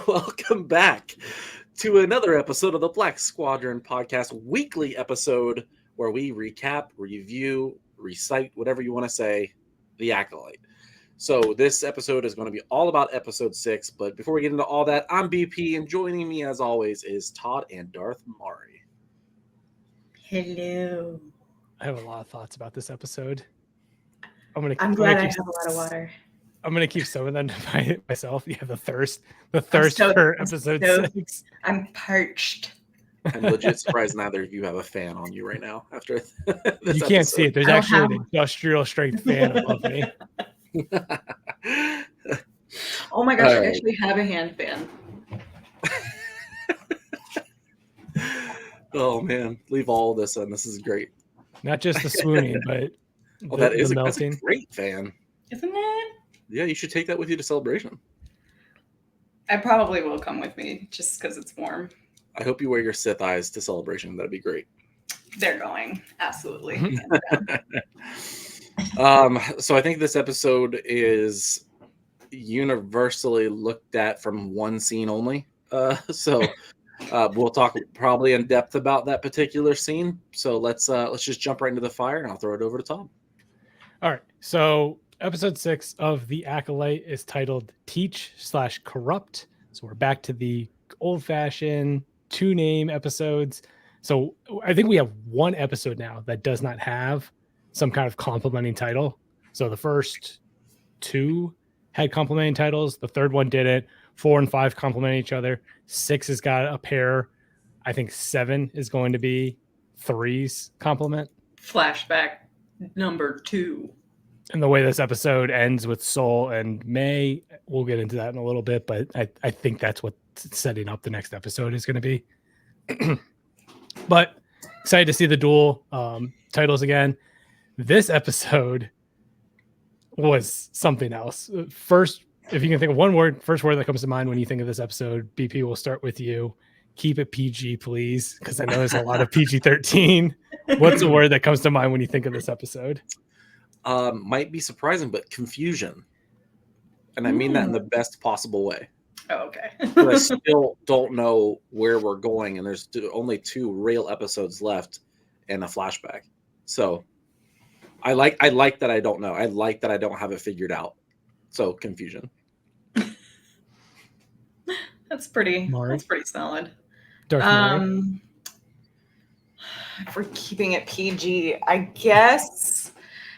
Welcome back to another episode of the Black Squadron podcast, weekly episode where we recap, review, recite, whatever you want to say, the Acolyte. So this episode is going to be all about episode 6, but before we get into all that, I'm BP, and joining me as always is Todd and Darth Mari. Hello. I have a lot of thoughts about this episode. I'm glad I have a lot of water. I'm gonna keep some of them to myself. You have the thirst for episode 6. I'm parched. I'm legit surprised neither of you have a fan on you right now. After this you can't see it. There's actually an industrial strength fan above me. Oh my gosh! I actually have a hand fan. Oh man, leave all of this in. This is great. Not just the swooning, but the melting. That's a great fan, isn't it? Yeah, you should take that with you to Celebration. I probably will come with me just because it's warm. I hope you wear your Sith eyes to Celebration. That'd be great. They're going. Absolutely. So I think this episode is universally looked at from one scene only. We'll talk probably in depth about that particular scene. So let's just jump right into the fire, and I'll throw it over to Tom. All right. So episode 6 of The Acolyte is titled Teach/Corrupt. So we're back to the old-fashioned 2-name episodes. So I think we have one episode now that does not have some kind of complementing title. So the first 2 had complementing titles. The third one didn't. 4 and 5 complement each other. 6 has got a pair. I think 7 is going to be 3's complement. Flashback number 2. And the way this episode ends with Soul and May, we'll get into that in a little bit, but I think that's what's setting up the next episode is going to be. But excited to see the dual titles again. This episode was something else. First, if you can think of one word, first word that comes to mind when you think of this episode, BP, we'll start with you. Keep it PG, please, because I know there's a lot of PG-13. What's a word that comes to mind when you think of this episode? Might be surprising, but confusion. And I mean that in the best possible way. Oh, okay. But I still don't know where we're going, and there's only 2 real episodes left and a flashback. So I like that I don't know. I like that I don't have it figured out. So confusion. That's pretty solid. Darth if we're keeping it PG, I guess.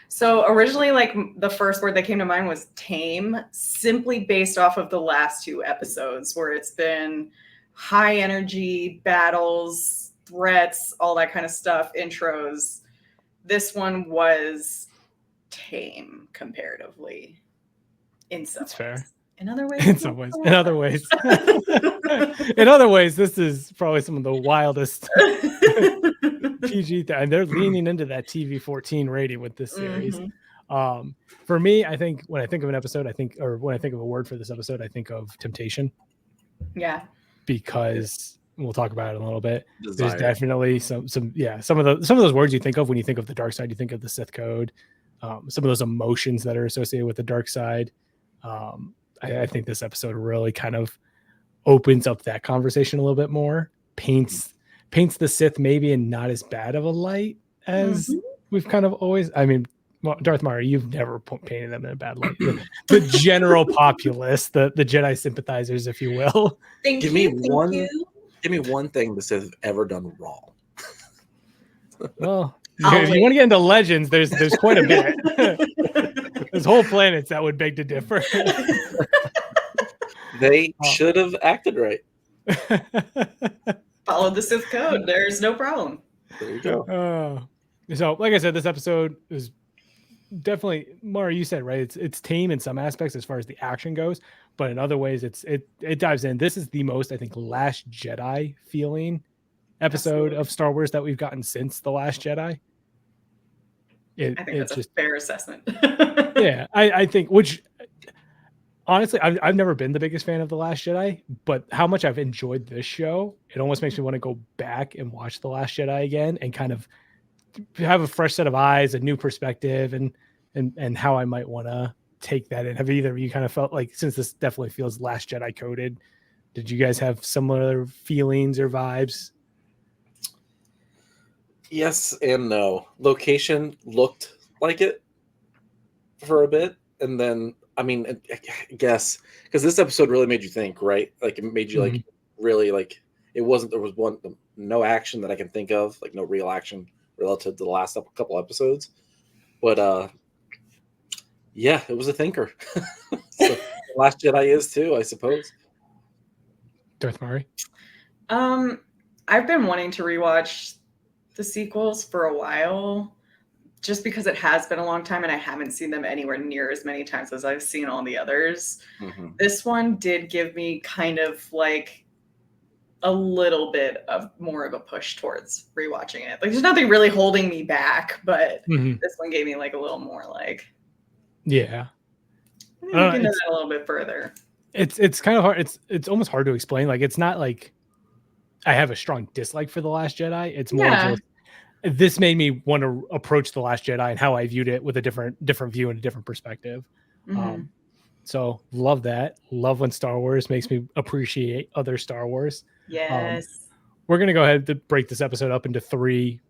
So originally, like, the first word that came to mind was tame, simply based off of the last 2 episodes where it's been high energy, battles, threats, all that kind of stuff, intros. This one was tame comparatively. In some ways. Fair. In other ways. In some ways. In other ways. In other ways, this is probably some of the wildest PG, and they're leaning into that TV-14 rating with this series. Mm-hmm. For me, I think when I think of an episode, when I think of a word for this episode, I think of temptation. Yeah. Because we'll talk about it in a little bit. Desire. There's definitely some of those words you think of when you think of the dark side. You think of the Sith code. Some of those emotions that are associated with the dark side. I think this episode really kind of opens up that conversation a little bit more, paints the Sith maybe in not as bad of a light as we've kind of always. I mean, Darth Mari, you've never painted them in a bad light. The general populace, the Jedi sympathizers, if you will. Give me one thing the Sith have ever done wrong. Well, if you want to get into legends, there's quite a bit. There's whole planets that would beg to differ. They should have acted right. Follow the Sith code. There's no problem. There you go. So, like I said, this episode is definitely, Mara, you said, right? It's tame in some aspects as far as the action goes, but in other ways, it dives in. This is the most, I think, Last Jedi feeling episode of Star Wars that we've gotten since The Last Jedi. I think that's just a fair assessment. Yeah, I think, which honestly, I've never been the biggest fan of The Last Jedi, but how much I've enjoyed this show, it almost makes me want to go back and watch The Last Jedi again and kind of have a fresh set of eyes, a new perspective, and how I might want to take that in. Have either of you kind of felt like, since this definitely feels Last Jedi coded, Did you guys have similar feelings or vibes? Yes and no. Location looked like it for a bit, and then I mean, I guess because this episode really made you think, right? Like it made you like really like it wasn't. There was no action that I can think of, like no real action relative to the last couple episodes. But yeah, it was a thinker. So, Last Jedi is too, I suppose. Darth Murray? I've been wanting to rewatch the sequels for a while, just because it has been a long time and I haven't seen them anywhere near as many times as I've seen all the others. Mm-hmm. This one did give me kind of like a little bit of more of a push towards rewatching it. Like there's nothing really holding me back, but this one gave me like a little more like, yeah. I think we can do that a little bit further. It's kind of hard. It's almost hard to explain. Like it's not like I have a strong dislike for The Last Jedi. It's more just this made me want to approach The Last Jedi and how I viewed it with a different view and a different perspective. So love that. Love when Star Wars makes me appreciate other Star Wars. Yes. We're going to go ahead to break this episode up into 3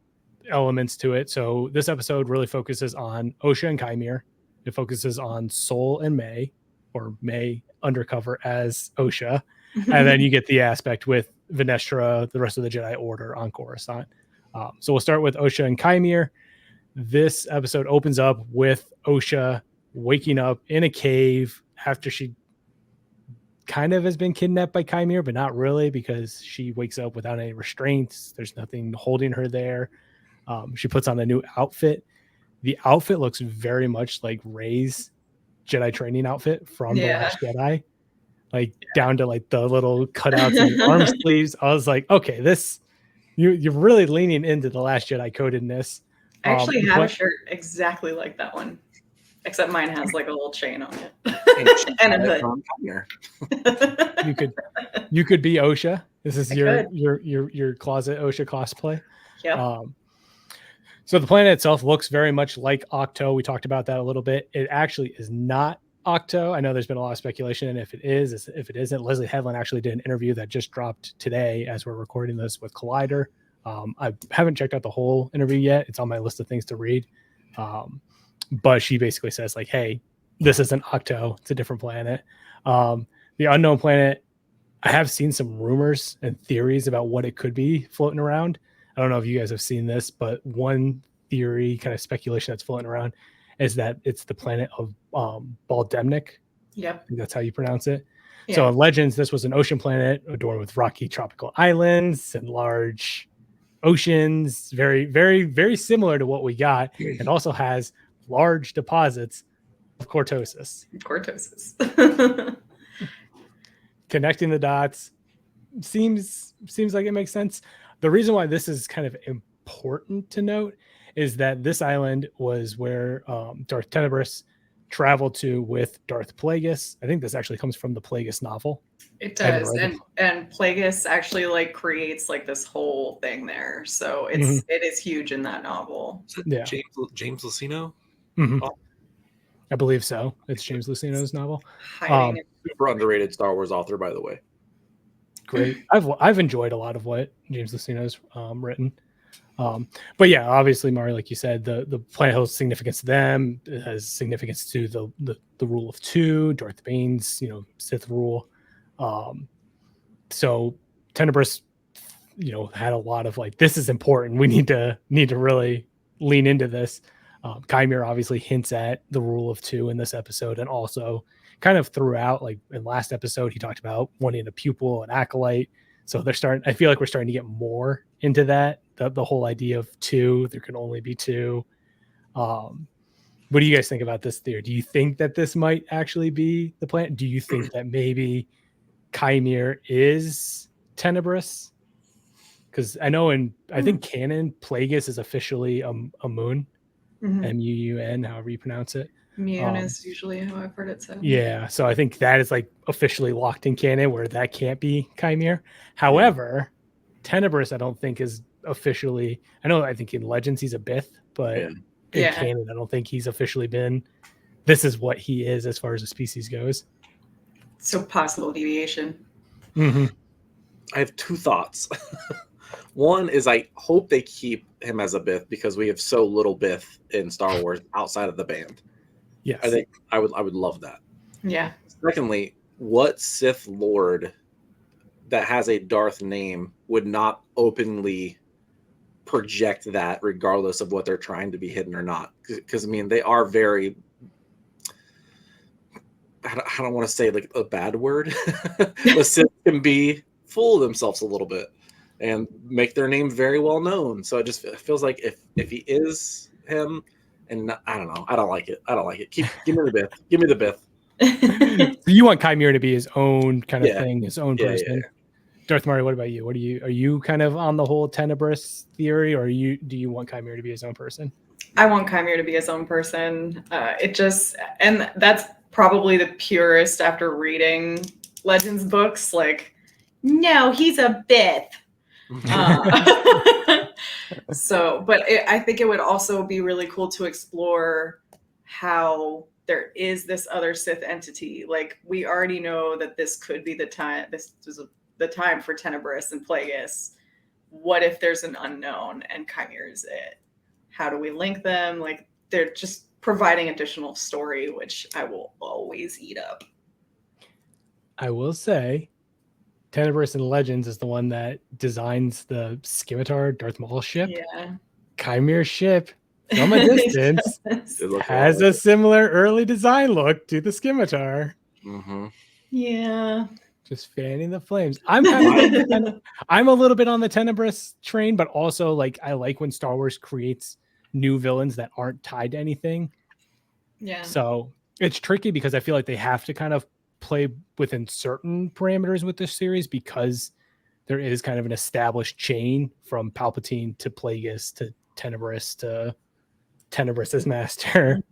elements to it. So this episode really focuses on Osha and Qimir. It focuses on Sol and May, or May undercover as Osha. And then you get the aspect with Venestra, the rest of the Jedi Order on Coruscant. So we'll start with Osha and Qimir. This episode opens up with Osha waking up in a cave after she kind of has been kidnapped by Qimir, but not really, because she wakes up without any restraints. There's nothing holding her there. She puts on a new outfit. The outfit looks very much like Rey's Jedi training outfit from The Last Jedi. Like down to like the little cutouts and the arm sleeves. I was like, okay, this you're really leaning into the Last Jedi codedness. I actually have a shirt exactly like that one, except mine has like a little chain on it and a hood. You could be Osha. This is your closet Osha cosplay. Yeah. So the planet itself looks very much like Octo. We talked about that a little bit. It actually is not Octo. I know there's been a lot of speculation, and if it isn't, Leslie Headland actually did an interview that just dropped today as we're recording this with Collider. I haven't checked out the whole interview yet. It's on my list of things to read. But she basically says like, hey, this isn't Octo. It's a different planet. The unknown planet, I have seen some rumors and theories about what it could be floating around. I don't know if you guys have seen this, but one theory, kind of speculation that's floating around, is that it's the planet of Baldemnik. Yep. I think that's how you pronounce it. Yeah. So in Legends, this was an ocean planet adorned with rocky tropical islands and large oceans, very, very, very similar to what we got. It also has large deposits of cortosis. Connecting the dots seems like it makes sense. The reason why this is kind of important to note is that this island was where Darth Tenebris traveled to with Darth Plagueis. I think this actually comes from the Plagueis novel. It does, and Plagueis actually like creates like this whole thing there, so it is huge in that novel. Yeah, James Luceno. Oh. I believe so. It's James Luceno's novel. Super underrated Star Wars author, by the way. Great. I've enjoyed a lot of what James Luceno's written. But yeah, obviously, Mari, like you said, the planet has significance to them. It has significance to the rule of 2, Darth Bane's, Sith rule. So Tenebris, had a lot of like, this is important. We need to really lean into this. Qimir obviously hints at the rule of 2 in this episode, and also kind of throughout, like in last episode, he talked about wanting a pupil, an acolyte. So I feel like we're starting to get more into that. The whole idea of 2, there can only be 2. What do you guys think about this theory? Do you think that this might actually be the planet? Do you think that maybe Qimir is Tenebris? Because I know I think canon, Plagueis is officially a moon. M-U-U-N, however you pronounce it. Mune is usually how I've heard it said. Yeah, so I think that is like officially locked in canon, where that can't be Qimir. However, Tenebris I don't think is officially. I think in Legends he's a Bith, but in canon I don't think he's officially been. This is what he is as far as the species goes. So possible deviation. Mhm. I have two thoughts. One is I hope they keep him as a Bith because we have so little Bith in Star Wars outside of the band. Yes. I think I would love that. Yeah. Secondly, what Sith Lord that has a Darth name would not openly project that regardless of what they're trying to be hidden or not? Because I mean, they are very, I don't want to say like a bad word, but Sith can be full of themselves a little bit and make their name very well known. So it just feels like if he is him, and not, I don't know, I don't like it. Give me the Bith. Give me the Bith. So you want Qimir to be his own kind of Yeah. thing, his own Yeah, person. yeah. Darth Mario, what about you? Are you kind of on the whole Tenebris theory, or do you want Qimir to be his own person? I want Qimir to be his own person. And that's probably the purest after reading Legends books. Like, no, he's a Bith. I think it would also be really cool to explore how there is this other Sith entity. Like, we already know that this could be the time. This is the time for Tenebris and Plagueis. What if there's an unknown and Qimir is it? How do we link them? Like, they're just providing additional story, which I will always eat up. I will say, Tenebris in Legends is the one that designs the Scimitar Darth Maul ship. Yeah. Qimir's ship, from a distance, It looks has a similar early design look to the Scimitar. Mm-hmm. Yeah. Just fanning the flames. I'm a little bit on the Tenebris train, but also like I like when Star Wars creates new villains that aren't tied to anything. Yeah. So it's tricky because I feel like they have to kind of play within certain parameters with this series because there is kind of an established chain from Palpatine to Plagueis to Tenebris to Tenebris's master.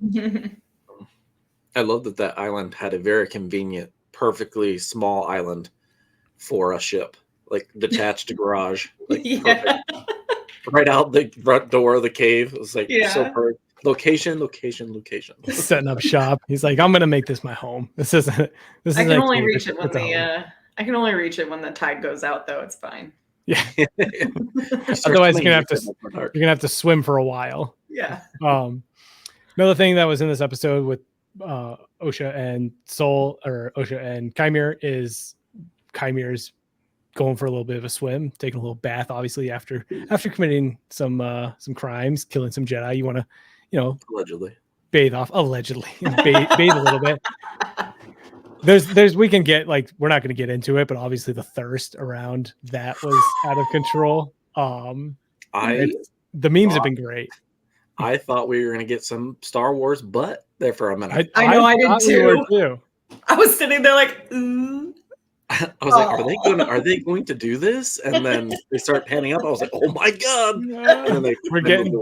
I love that island had a very convenient, perfectly small island for a ship, like detached garage, like perfect. Right out the front door of the cave. It was like so perfect. Location. Setting up shop. He's like, I'm gonna make this my home. This isn't. I can only reach it when I can only reach it when the tide goes out, though. It's fine. Yeah. Otherwise, you're gonna have to swim for a while. Yeah. Another thing that was in this episode with Osha and Qimir is Chimir's going for a little bit of a swim, taking a little bath, obviously after committing some crimes, killing some Jedi. You want to, allegedly bathe a little bit. There's we can get like, we're not going to get into it, but obviously the thirst around that was out of control. The memes have been great. I thought we were going to get some Star Wars butt there for a minute. I know I did too. too. I was sitting there like, ooh. I was like, are they going to do this? And then they start panning up. I was like, oh my god! And then we're getting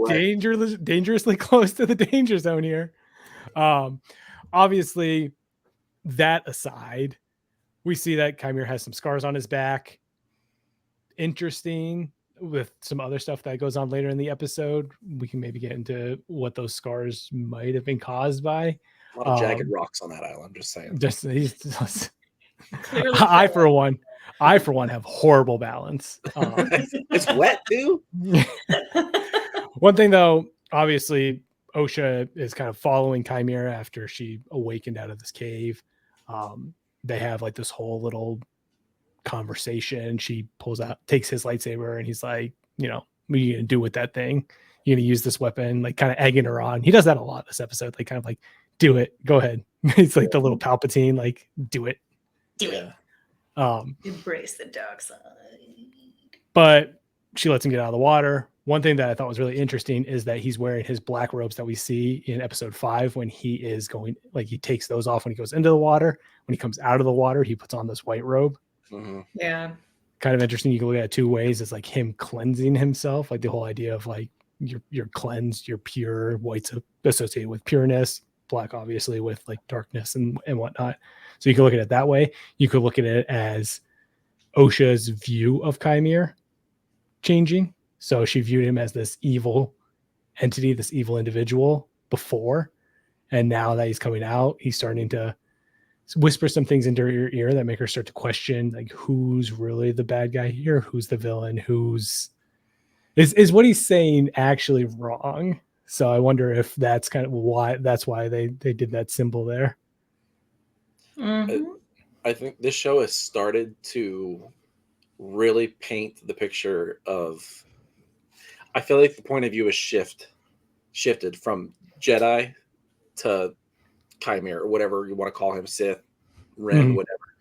dangerously close to the danger zone here. Obviously, that aside, we see that Qimir has some scars on his back. Interesting with some other stuff that goes on later in the episode. We can maybe get into what those scars might have been caused by. A lot of jagged rocks on that island. Just saying. I for one have horrible balance. It's wet too. One thing though, obviously, Osha is kind of following Qimir after she awakened out of this cave. They have like this whole little conversation. She takes his lightsaber, and he's like, what are you gonna do with that thing? You're gonna use this weapon, like kind of egging her on. He does that a lot this episode, like kind of like, do it, go ahead. He's like the little Palpatine, like, do it. Embrace the dark side. But she lets him get out of the water. One thing that I thought was really interesting is that he's wearing his black robes that we see in episode 5 when he is going, like he takes those off when he goes into the water. When he comes out of the water, he puts on this white robe. Mm-hmm. Yeah. Kind of interesting. You can look at it 2 ways. It's like him cleansing himself, like the whole idea of like you're cleansed, you're pure. White's associated with pureness, black obviously with like darkness and whatnot. So you can look at it that way. You could look at it as Osha's view of Qimir changing. So she viewed him as this evil entity, this evil individual before. And now that he's coming out, he's starting to whisper some things into her ear that make her start to question like who's really the bad guy here, who's the villain, is what he's saying actually wrong. So I wonder if that's kind of why they did that symbol there. Mhm. I think this show has started to really paint the picture of. I feel like the point of view is shifted from Jedi to Qimir, or whatever you want to call him, Sith, Ren, Mhm. whatever.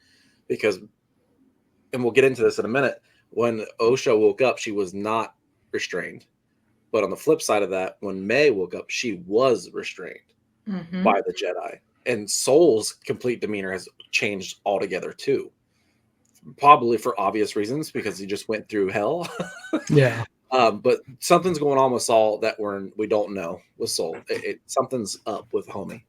Because, and we'll get into this in a minute, when Osha woke up, she was not restrained. But on the flip side of that, when May woke up, she was restrained Mhm. by the Jedi. And Soul's complete demeanor has changed altogether too. Probably for obvious reasons, because he just went through hell. Yeah. But something's going on with Saul that we don't know with Soul. Something's up with homie.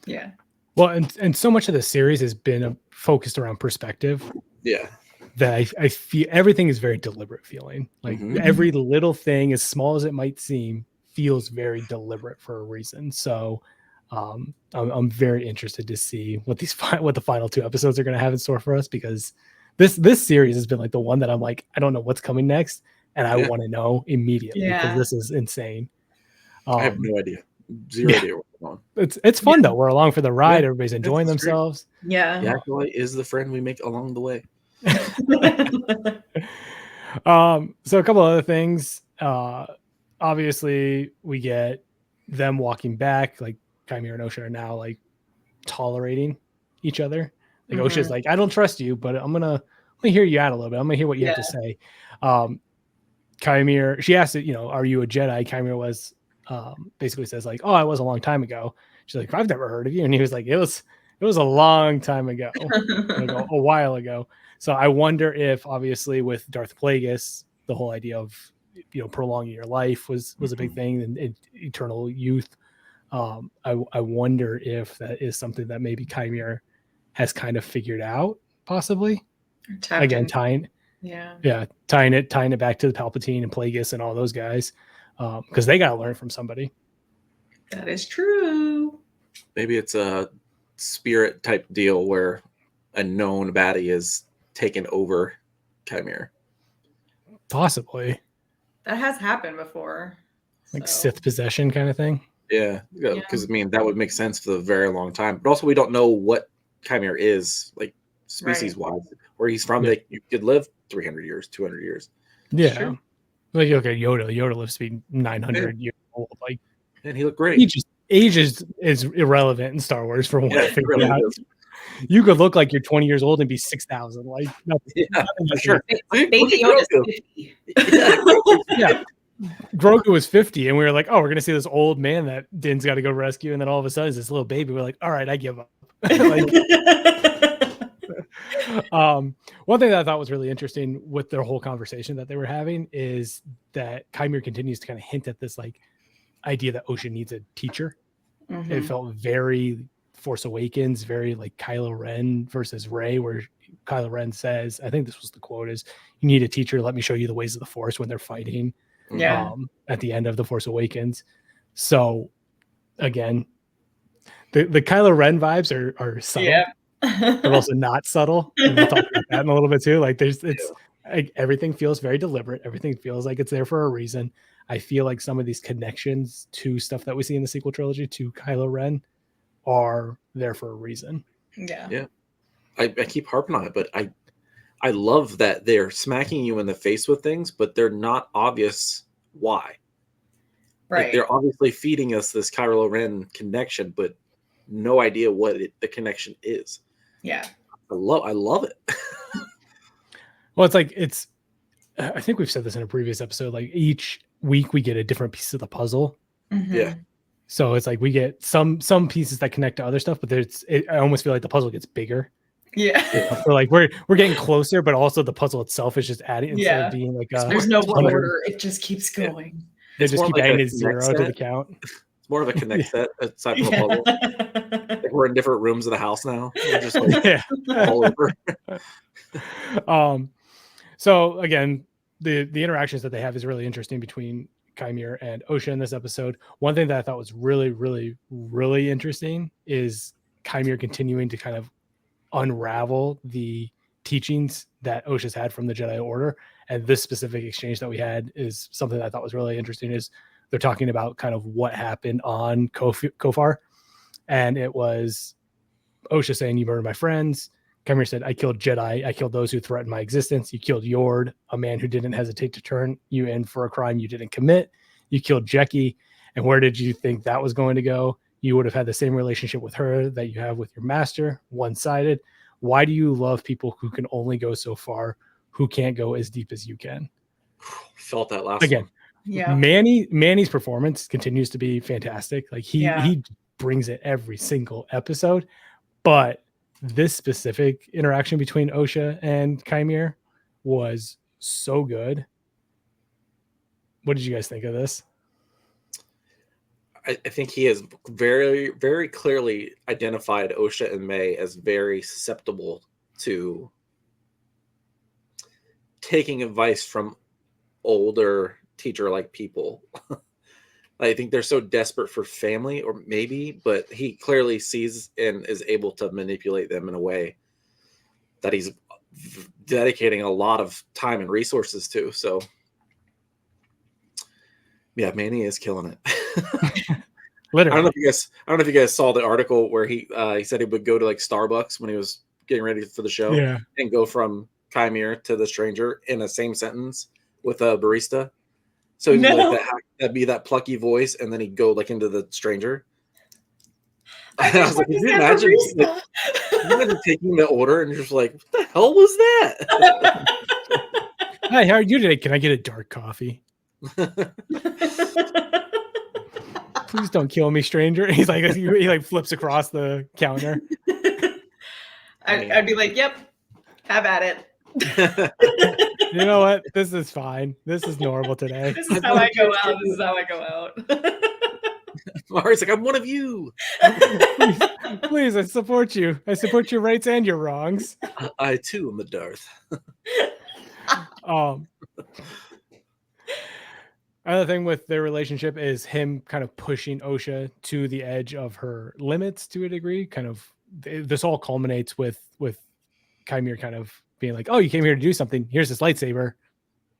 Yeah. Well, and so much of the series has been focused around perspective. Yeah. That I feel everything is very deliberate feeling. Like Mhm. every little thing, as small as it might seem, feels very deliberate for a reason. So I'm very interested to see what the final 2 episodes are going to have in store for us, because this series has been like the one that I'm like, I don't know what's coming next, and I want to know immediately because this is insane. I have no idea. Zero idea what's going on. It's fun though. We're along for the ride. Everybody's enjoying That's great. themselves. Yeah. The Acolyte is the friend we make along the way. So a couple other things. Obviously we get them walking back, like Qimir and Osha are now like tolerating each other. Like Osha's like, I don't trust you, but I'm gonna hear you out a little bit. I'm gonna hear what you have to say. Qimir, she asked it, are you a Jedi? Qimir was basically says like, oh, I was a long time ago. She's like, I've never heard of you. And he was like, it was a long time ago, like a while ago. So I wonder if obviously with Darth Plagueis, the whole idea of prolonging your life was a big thing, and eternal youth. I wonder if that is something that maybe Qimir has kind of figured out, possibly. Again, tying it back to the Palpatine and Plagueis and all those guys, because they got to learn from somebody. That is true. Maybe it's a spirit type deal where a known baddie is taken over Qimir. Possibly. That has happened before. Like Sith possession kind of thing. Yeah, because I mean that would make sense for a very long time. But also we don't know what Qimir is, like species-wise. Where he's from, you could live 300 years, 200 years. Yeah. Sure. Like, okay, Yoda lives to be 900 years old. Like, and he looked great. Age is irrelevant in Star Wars for one. Really you could look like you're 20 years old and be 6,000. Like, nothing for sure. Baby Yoda's 50. Yeah. Grogu was 50, and we were like, oh, we're gonna see this old man that Din's got to go rescue, and then all of a sudden, it's this little baby. We're like, all right, I give up. One thing that I thought was really interesting with their whole conversation that they were having is that Qimir continues to kind of hint at this like idea that Osha needs a teacher. Mm-hmm. It felt very Force Awakens, very like Kylo Ren versus Rey, where Kylo Ren says, I think this was the quote, is you need a teacher, let me show you the ways of the Force, when they're fighting at the end of the Force Awakens. So again, the Kylo Ren vibes are subtle. They're also not subtle. And we'll talk about that in a little bit too. Like everything feels very deliberate. Everything feels like it's there for a reason. I feel like some of these connections to stuff that we see in the sequel trilogy to Kylo Ren are there for a reason. Yeah. I keep harping on it, but I love that they're smacking you in the face with things, but they're not obvious why. Right. Like they're obviously feeding us this Kylo Ren connection, but no idea what the connection is. Yeah. I love it. Well, I think we've said this in a previous episode, like each week we get a different piece of the puzzle. Mm-hmm. Yeah. So it's like we get some pieces that connect to other stuff, but I almost feel like the puzzle gets bigger. Yeah. So like we're getting closer, but also the puzzle itself is just adding instead of being like there's no order. It just keeps going. They just keep adding a zero to the count. It's more of a connect set aside from a puzzle. Like we're in different rooms of the house now. We're just like all over. So again, the interactions that they have is really interesting between Qimir and Osha in this episode. One thing that I thought was really, really, really interesting is Qimir continuing to kind of unravel the teachings that Osha's had from the Jedi Order. And this specific exchange that we had is something that I thought was really interesting. Is they're talking about kind of what happened on Kofar, and it was Osha saying, "You murdered my friends." Qimir said, "I killed Jedi. I killed those who threatened my existence. You killed Yord, a man who didn't hesitate to turn you in for a crime you didn't commit. You killed Jeki. And where did you think that was going to go? You would have had the same relationship with her that you have with your master, one-sided. Why do you love people who can only go so far, who can't go as deep as you can?" Felt that last one. Yeah. Manny's performance continues to be fantastic. Like Yeah. he brings it every single episode. But this specific interaction between Osha and Qimir was so good. What did you guys think of this? I think he has very, very clearly identified Osha and May as very susceptible to taking advice from older teacher-like people. I think they're so desperate for family, or maybe, but he clearly sees and is able to manipulate them in a way that he's dedicating a lot of time and resources to. So, yeah, Manny is killing it. Literally. I don't know if you guys saw the article where he said he would go to like Starbucks when he was getting ready for the show, Yeah. and go from Qimir to the stranger in the same sentence with a barista. So he'd be like that'd be that plucky voice, and then he'd go like into the stranger. I was like, can you imagine taking the order and you're just like, what the hell was that? Hi, how are you today? Can I get a dark coffee? Please don't kill me, stranger. He's like, he like flips across the counter. I'd be like, yep, have at it. You know what? This is fine. This is normal today. This is how I go out. This is how I go out. Mari's like, I'm one of you. Please, I support you. I support your rights and your wrongs. I too am a Darth. Another thing with their relationship is him kind of pushing Osha to the edge of her limits to a degree. Kind of this all culminates with Qimir kind of being like, "Oh, you came here to do something. Here's this lightsaber.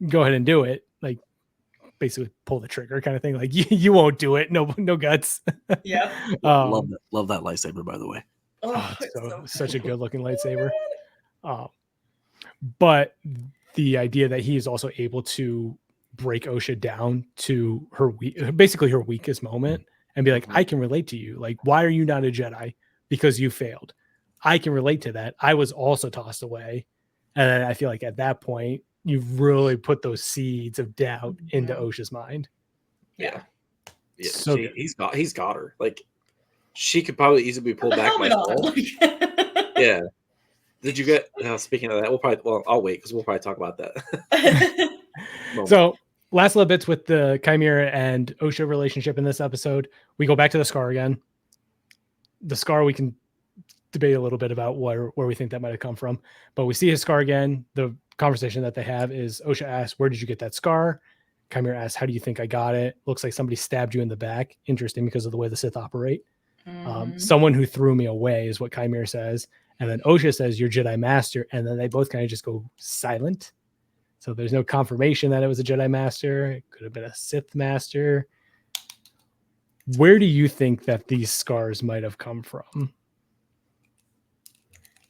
Go ahead and do it." Like basically pull the trigger kind of thing. Like you won't do it. No guts. Yeah. Love that lightsaber, by the way. Such a good looking lightsaber. But the idea that he is also able to break Osha down to her basically her weakest moment and be like, I can relate to you. Like, why are you not a Jedi? Because you failed. I can relate to that. I was also tossed away. And then I feel like at that point, you've really put those seeds of doubt into Osha's mind. Yeah. So he's got her. Like, she could probably easily be pulled back by Saul. Yeah. Did you get? Speaking of that, I'll wait because we'll probably talk about that. So, last little bits with the Qimir and Osha relationship in this episode. We go back to the scar again. The scar, we can debate a little bit about where we think that might have come from, but we see his scar again. The conversation that they have is Osha asks, "Where did you get that scar?" Qimir asks, "How do you think I got it? Looks like somebody stabbed you in the back." Interesting, because of the way the Sith operate. Someone who threw me away is what Qimir says. And then Osha says, "You're Jedi Master." And then they both kind of just go silent. So there's no confirmation that it was a Jedi Master. It could have been a Sith Master. Where do you think that these scars might have come from?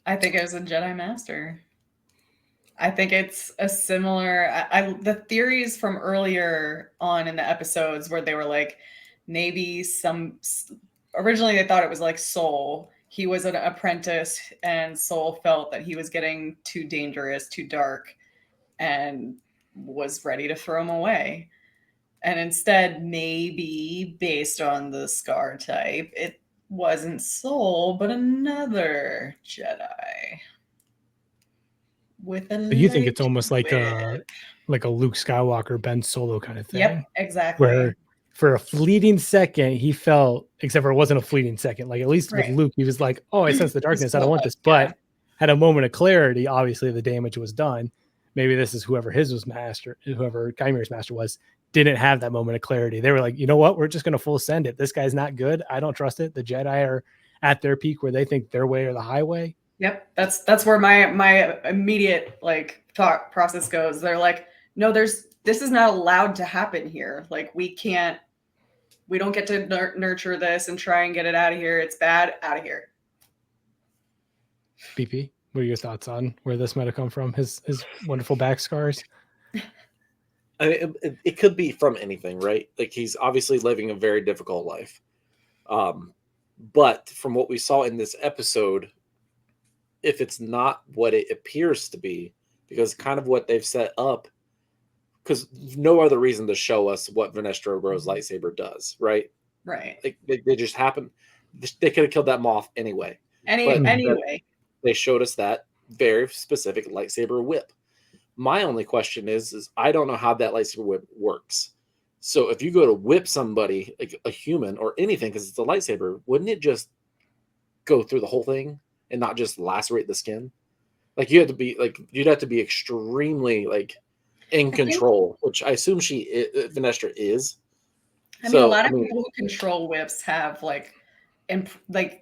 I think it was a Jedi Master. I think it's a similar. The theories from earlier on in the episodes where they were like, maybe originally they thought it was like Soul. He was an apprentice, and Soul felt that he was getting too dangerous, too dark, and was ready to throw him away. And instead, maybe based on the scar type, it wasn't Soul, but another Jedi. With a you think it's almost like a Luke Skywalker, Ben Solo kind of thing? Yep, exactly. Where for a fleeting second, he felt, except for it wasn't a fleeting second, like at least with Luke, he was like, "Oh, I sense the darkness. I don't want this." But had a moment of clarity. Obviously, the damage was done. Maybe this is whoever Qimir's master was, didn't have that moment of clarity. They were like, you know what? We're just going to full send it. This guy's not good. I don't trust it. The Jedi are at their peak where they think their way or the highway. Yep. That's where my immediate like thought process goes. They're like, no, this is not allowed to happen here. Like we don't get to nurture this and try and get it out of here. It's bad. Out of here. BP, what are your thoughts on where this might have come from? His wonderful back scars. I mean, it could be from anything, right? Like he's obviously living a very difficult life. But from what we saw in this episode, if it's not what it appears to be, because kind of what they've set up, because no other reason to show us what Venestra Rose lightsaber does, right? Right. Like they just happened. They could have killed that moth anyway. Anyway. They showed us that very specific lightsaber whip. My only question is I don't know how that lightsaber whip works. So if you go to whip somebody, like a human or anything, because it's a lightsaber, wouldn't it just go through the whole thing and not just lacerate the skin? Like you'd have to be extremely like in control, which I assume Venestra is. I mean, a lot of people who control whips have like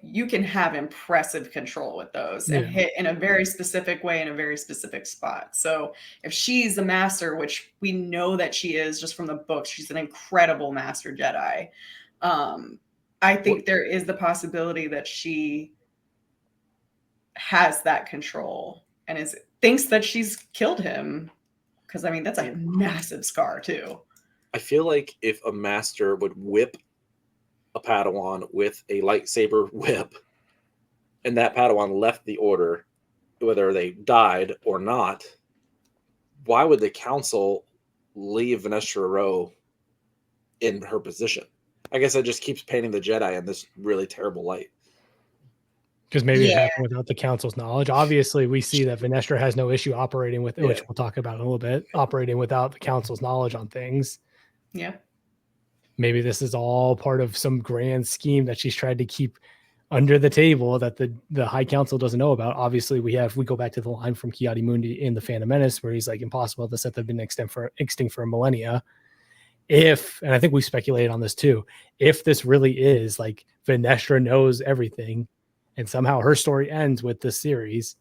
you can have impressive control with those and hit in a very specific way in a very specific spot. So if she's a master, which we know that she is just from the books, she's an incredible master Jedi. I think there is the possibility that she has that control and thinks that she's killed him. Because I mean, that's a massive scar too. I feel like if a master would whip a Padawan with a lightsaber whip, and that Padawan left the order, whether they died or not, why would the council leave Venestra Rose in her position? I guess that just keeps painting the Jedi in this really terrible light. Because maybe it happened without the council's knowledge. Obviously, we see that Venestra has no issue operating with, which we'll talk about in a little bit, operating without the council's knowledge on things. Yeah. Maybe this is all part of some grand scheme that she's tried to keep under the table that the High Council doesn't know about. Obviously, we go back to the line from Ki-Adi-Mundi in The Phantom Menace where he's like, impossible to set them been extinct for a millennia. And I think we speculated on this too, if this really is like Venestra knows everything and somehow her story ends with this series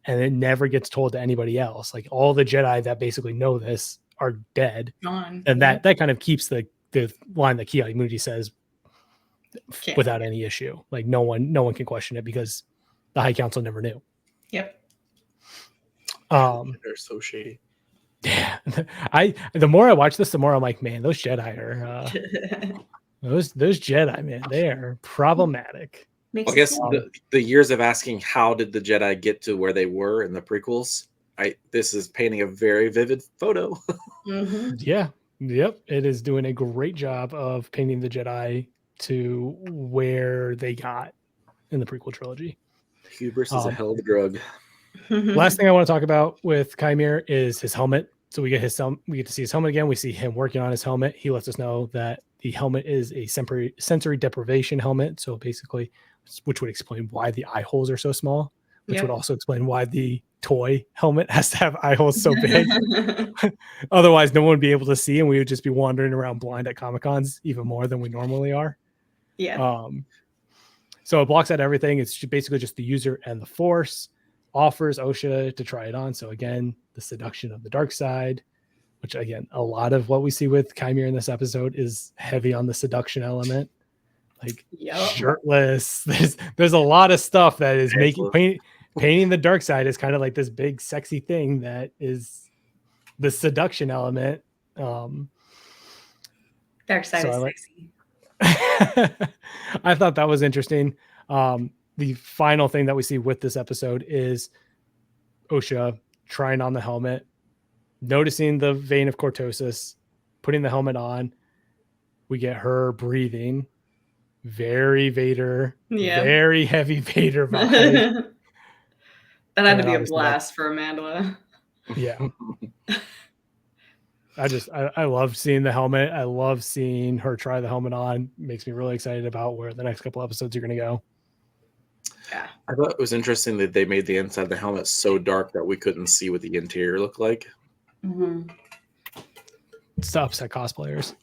and it never gets told to anybody else, like all the Jedi that basically know this are dead. And that kind of keeps the line that Ki-Adi-Mundi says without any issue. Like no one can question it because the High Council never knew. Yep. They're so shady. Yeah. The more I watch this, the more I'm like, man, those Jedi are those Jedi, man, they are problematic. I guess the years of asking how did the Jedi get to where they were in the prequels, this is painting a very vivid photo. Mm-hmm. Yeah. Yep. It is doing a great job of painting the Jedi to where they got in the prequel trilogy. Hubris is a hell of a drug. Last thing I want to talk about with Qimir is his helmet. So we get to see his helmet again. We see him working on his helmet. He lets us know that the helmet is a sensory deprivation helmet. So basically, which would explain why the eye holes are so small, which would also explain why the toy helmet has to have eye holes so big. Otherwise, no one would be able to see, and we would just be wandering around blind at Comic-Cons even more than we normally are. Yeah. So it blocks out everything. It's basically just the user and the Force. Offers Osha to try it on. So again, the seduction of the dark side, which again, a lot of what we see with Qimir in this episode is heavy on the seduction element. Like shirtless. There's a lot of stuff that is painting the dark side is kind of like this big sexy thing that is the seduction element. Dark side is sexy. I thought that was interesting. The final thing that we see with this episode is Osha trying on the helmet, noticing the vein of cortosis, putting the helmet on. We get her breathing. Very Vader. Very heavy Vader vibe. That had to be a blast for Amanda. Yeah. I love seeing the helmet. I love seeing her try the helmet on. Makes me really excited about where the next couple episodes are going to go. Yeah. I thought it was interesting that they made the inside of the helmet so dark that we couldn't see what the interior looked like. Mm-hmm. It's to upset cosplayers.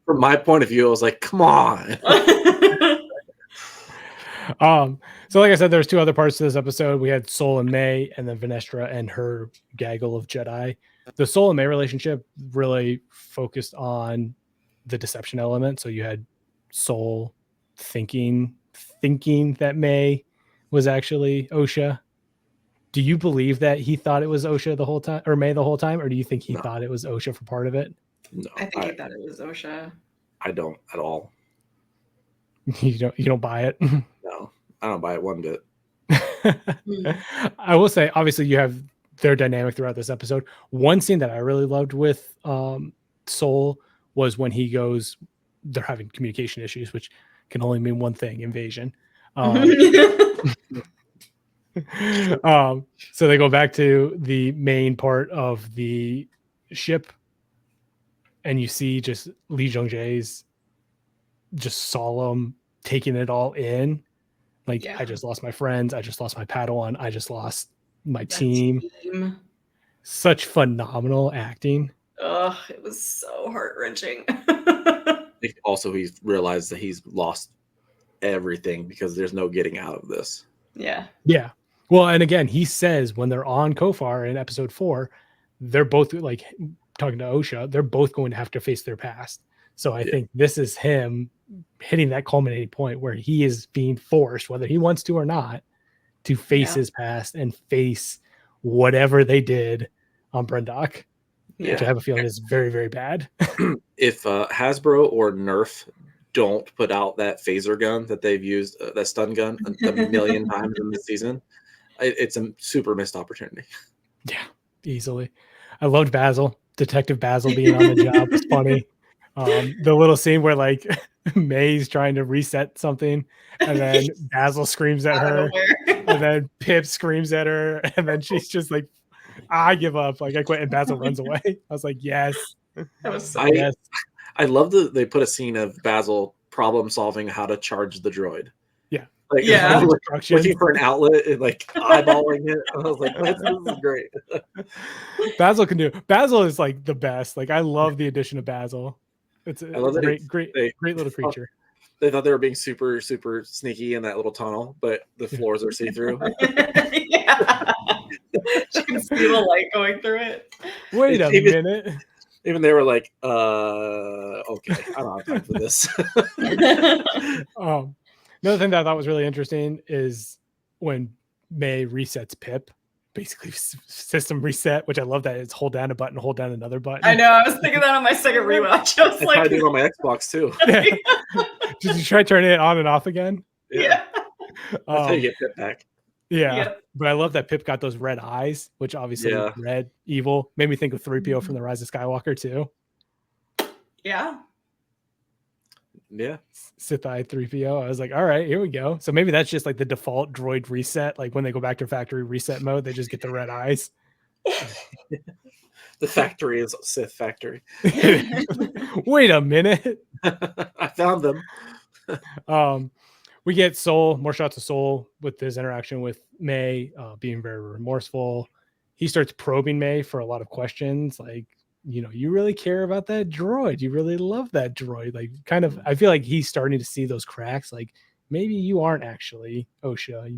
From my point of view, I was like, come on. So like I said, there's two other parts to this episode. We had Sol and May, and then Venestra and her gaggle of Jedi. The Sol and May relationship really focused on the deception element. So you had Sol thinking that May was actually Osha. Do you believe that he thought it was Osha the whole time, or May the whole time, or do you think he thought it was Osha for part of it? No, I think he thought it was Osha. I don't at all. You don't buy it. No, I don't buy it one bit. I will say, obviously, you have their dynamic throughout this episode. One scene that I really loved with Sol was when he goes, they're having communication issues, which can only mean one thing: invasion. So they go back to the main part of the ship, and you see just Lee Jung-jae's just solemn taking it all in. Like, Yeah. I just lost my friends. I just lost my Padawan. I just lost my team. Such phenomenal acting. Ugh, it was so heart-wrenching. Also, he's realized that he's lost everything because there's no getting out of this. Yeah. Yeah. Well, and again, he says when they're on Kofar in episode 4, they're both like talking to Osha, they're both going to have to face their past. So I think this is him hitting that culminating point where he is being forced, whether he wants to or not, to face his past and face whatever they did on Brendok, which I have a feeling is very, very bad. If Hasbro or Nerf don't put out that phaser gun that they've used, that stun gun, a million times in this season, it's a super missed opportunity. Yeah, easily. I loved Basil. Detective Basil being on the job was funny. The little scene where like May's trying to reset something, and then Basil screams at her, and then Pip screams at her, and then she's just like, I give up. Like, I quit, and Basil runs away. I was like, yes. That was so yes. I love that they put a scene of Basil problem solving how to charge the droid. Yeah. Like, looking for an outlet and like eyeballing it. I was like, this is great. Basil can do it. Basil is like the best. Like, I love the addition of Basil. It's a great little creature. They thought they were being super, super sneaky in that little tunnel, but the floors are see-through. Yeah. You can see the light going through it. Wait a minute. Even they were like, okay, I don't have time for this. Another thing that I thought was really interesting is when May resets Pip, basically system reset, which I love that it's hold down a button, hold down another button. I know. I was thinking that on my second rewatch. I was like, I do it on my Xbox too. Did you try turning it on and off again? Yeah. That's how you get Pip back. Yeah. But I love that Pip got those red eyes, which obviously red, evil. Made me think of 3PO from The Rise of Skywalker too. Yeah. Yeah. Sith Eye 3PO. I was like, all right, here we go. So maybe that's just like the default droid reset. Like when they go back to factory reset mode, they just get the red eyes. The factory is Sith factory. Wait a minute. I found them. We get Sol, more shots of Sol with his interaction with May, being very remorseful. He starts probing May for a lot of questions, like, you know, you really care about that droid. You really love that droid. Like, kind of, I feel like he's starting to see those cracks. Like, maybe you aren't actually Osha.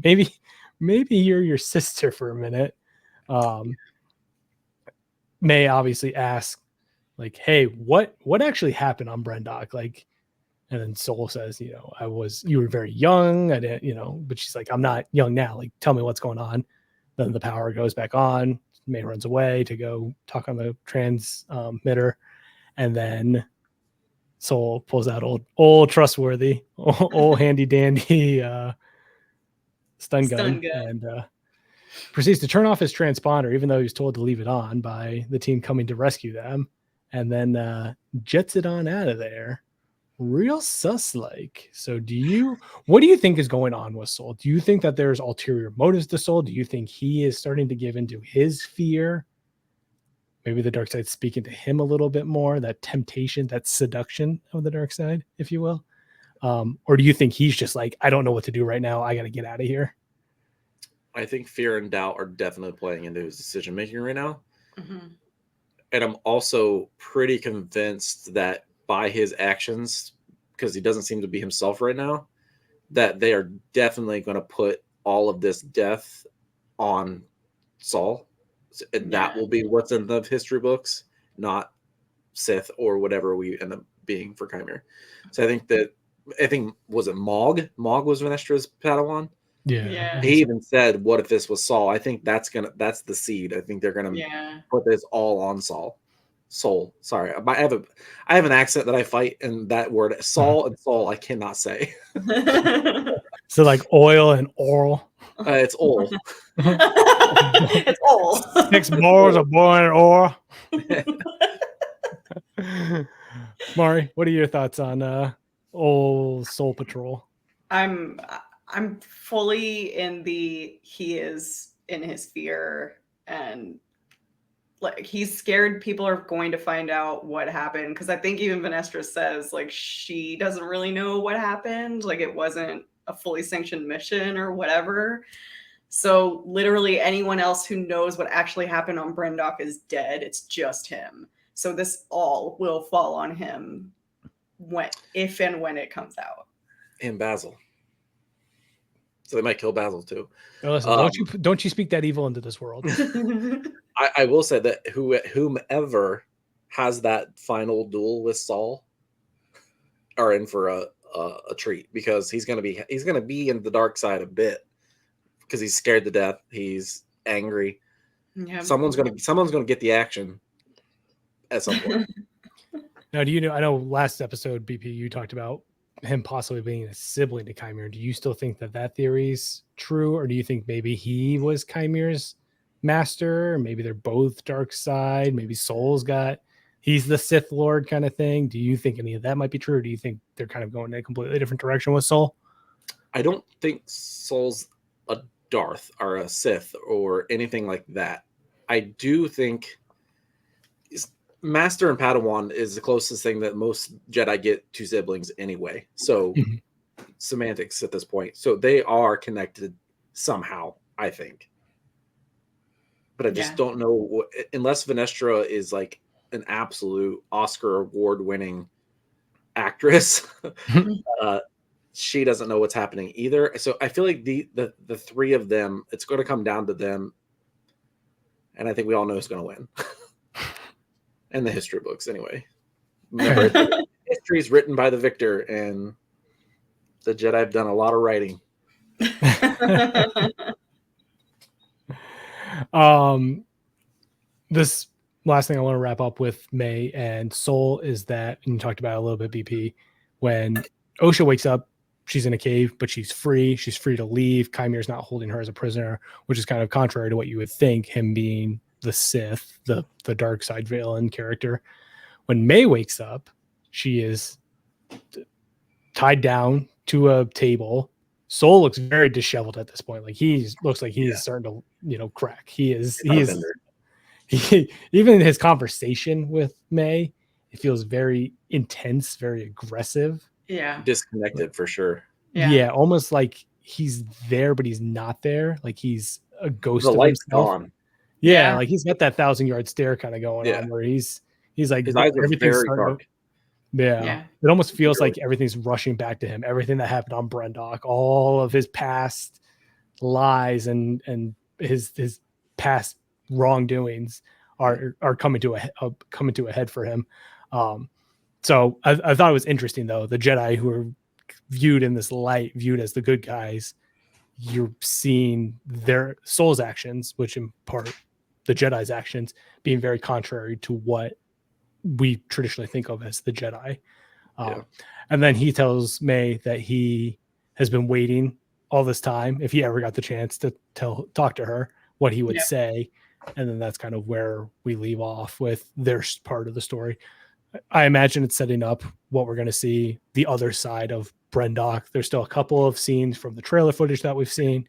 Maybe you're your sister for a minute. May obviously asks, like, hey, what actually happened on Brendok? Like, and then Sol says, you know, you were very young. I didn't, you know, but she's like, I'm not young now. Like, tell me what's going on. Then the power goes back on. May runs away to go talk on the transmitter, and then Sol pulls out old trustworthy, old handy dandy stun gun and proceeds to turn off his transponder, even though he was told to leave it on by the team coming to rescue them, and then jets it on out of there. Real sus-like. So what do you think is going on with Sol? Do you think that there's ulterior motives to Sol? Do you think he is starting to give into his fear? Maybe the dark side's speaking to him a little bit more, that temptation, that seduction of the dark side, if you will. Or do you think he's just like, I don't know what to do right now. I got to get out of here. I think fear and doubt are definitely playing into his decision-making right now. Mm-hmm. And I'm also pretty convinced that by his actions, because he doesn't seem to be himself right now, that they are definitely going to put all of this death on Saul, and that will be what's in the history books, not Sith or whatever we end up being for Qimir. So I think was it Mog? Mog was Venestra's Padawan. Yeah. He even said, "What if this was Saul?" I think that's the seed. I think they're gonna put this all on Saul. Soul. Sorry, I have an accent that I fight, and that word Saul and Saul I cannot say. So like oil and oral. It's oil. It's old. 6 bars of boiling oil. Mari, what are your thoughts on old Soul Patrol? I'm fully in he is in his fear, and like he's scared people are going to find out what happened, because I think even Venestra says like she doesn't really know what happened, like it wasn't a fully sanctioned mission or whatever. So literally anyone else who knows what actually happened on Brendock is dead. It's just him. So this all will fall on him if and when it comes out. And Basil. So they might kill Basil too. Oh, listen, don't you speak that evil into this world. I will say that whomever has that final duel with Saul are in for a treat, because he's gonna be in the dark side a bit, because he's scared to death. He's angry. Yeah. Someone's gonna get the action at some point. Now, do you know? I know last episode, BP, you talked about him possibly being a sibling to Qimir. Do you still think that theory's true, or do you think maybe he was Chimir's master? Or maybe they're both dark side. Maybe he's the Sith Lord kind of thing. Do you think any of that might be true? Or do you think they're kind of going in a completely different direction with Saul? I don't think Saul's a Darth or a Sith or anything like that. I do think Master and Padawan is the closest thing that most Jedi get to siblings anyway. So semantics at this point. So they are connected somehow, I think. But I just don't know unless Venestra is like an absolute Oscar award-winning actress. She doesn't know what's happening either. So I feel like the three of them, it's going to come down to them. And I think we all know who's going to win. And the history books, anyway. Remember, history is written by the victor, and the Jedi have done a lot of writing. This last thing I want to wrap up with May and Soul is that, and you talked about it a little bit, BP, when Osha wakes up, she's in a cave, but she's free. She's free to leave. Chimir's not holding her as a prisoner, which is kind of contrary to what you would think, him being the Sith, the dark side villain character. When May wakes up, she is tied down to a table. Soul looks very disheveled at this point. Like looks like he's starting to, crack. He even in his conversation with May, it feels very intense, very aggressive. Yeah. Disconnected for sure. Yeah. Almost like he's there, but he's not there. Like he's a ghost the of light's himself. Gone. Yeah, like he's got that 1,000-yard stare kind of going on, where he's like his eyes are very dark. Yeah, it almost feels like everything's rushing back to him. Everything that happened on Brendock, all of his past lies and his past wrongdoings are coming to a head for him. So I thought it was interesting, though, the Jedi who are viewed in this light, viewed as the good guys, you're seeing their Soul's actions, which in part the Jedi's actions, being very contrary to what we traditionally think of as the Jedi. And then he tells May that he has been waiting all this time, if he ever got the chance to talk to her, what he would say. And then that's kind of where we leave off with their part of the story. I imagine it's setting up what we're going to see the other side of Brendock. There's still a couple of scenes from the trailer footage that we've seen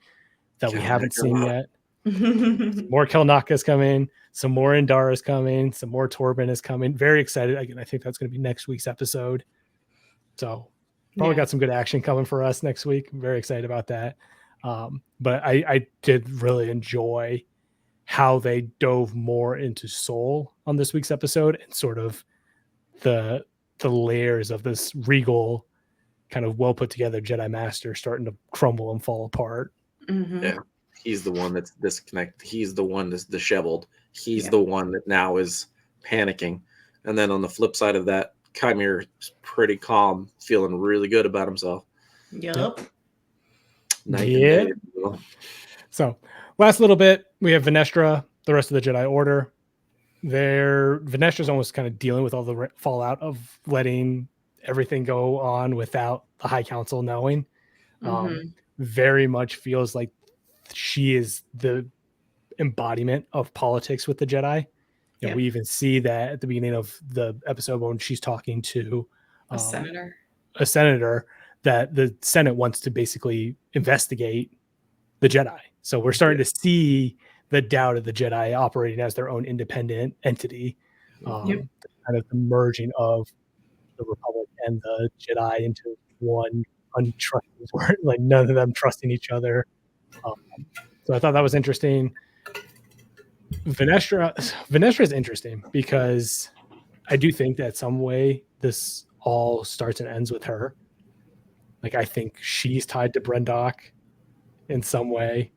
that we haven't seen yet. More Kelnaka's coming, some more Indara's coming, some more Torben is coming. Very excited. Again, I think that's going to be next week's episode. So probably got some good action coming for us next week. I'm very excited about that. But I did really enjoy how they dove more into Soul on this week's episode and sort of the layers of this regal kind of well put together Jedi Master starting to crumble and fall apart. Mhm. Yeah. He's the one that's disconnected. He's the one that's disheveled. He's Yeah. the one that now is panicking. And then on the flip side of that, Qimir is pretty calm, feeling really good about himself. Yup. Night and day. So last little bit, we have Venestra, the rest of the Jedi Order. Venestra's almost kind of dealing with all the fallout of letting everything go on without the High Council knowing. Mhm. Very much feels like she is the embodiment of politics with the Jedi. Yep. We even see that at the beginning of the episode when she's talking to A senator. that the Senate wants to basically investigate the Jedi. So we're starting to see the doubt of the Jedi operating as their own independent entity. Kind of the merging of the Republic and the Jedi into one untrusting, like none of them trusting each other. So I thought that was interesting. Venestra is interesting because I do think that some way this all starts and ends with her. Like I think she's tied to Brendock in some way.